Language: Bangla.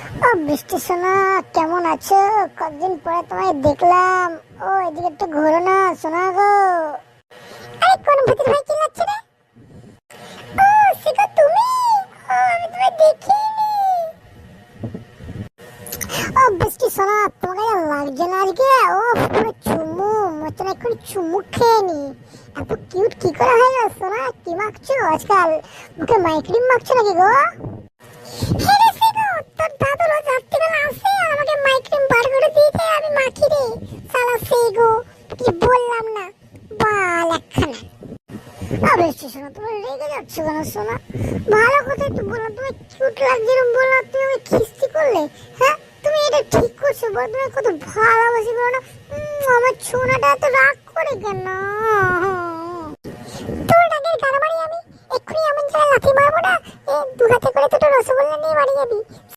ও বৃষ্টি সোনা, কেমন আছো? কতদিন পরে তোমায় দেখলাম। ও এদিকে একটু ঘোরো না সোনা গো। আরে কোন ভূতের ভাই কি লাগছে রে? ও সেটা তুমি? ও আমি তোমায় দেখিনি। ও বৃষ্টি সোনা, তোমাকে লাগছে না আজকে? ও পুরো চুমু, মতন এখন চুমু খেয়ে নি। এত কিউট কি করে হয়ে গেল সোনা? কি মাখছো আজকাল? মুখে মাইক্রিম মাখছো নাকি গো? হ্যাঁ রে সেগো, তোর দাদু রোজ রাত্রিবেলা আসে আর আমাকে মাইক্রিম বার করে দিয়েছে, আমি মাখি রে। শালা সেগো, কি বললাম না? বাল একখানা। অবশ্যই শোনো, তুমি রেগে যাচ্ছ কেন শোনা? ভালো কথা একটু বলো, তুমি কিউট লাগছে এরকম বললা, তুমি আমাকে খিস্তি করলে। হ্যাঁ তুমি এটা ঠিক করছো বল? তুমি কত ভালোবাসি বলো না? আমার সোনাটা এত রাগ করে কেন? তোর রাগের কারবারি আমি এক্ষুনি এমন জায়গায় লাথি মারবো না, 2 হাতে করে দুটো রসগোল্লা নিয়ে বাড়ি যাবি।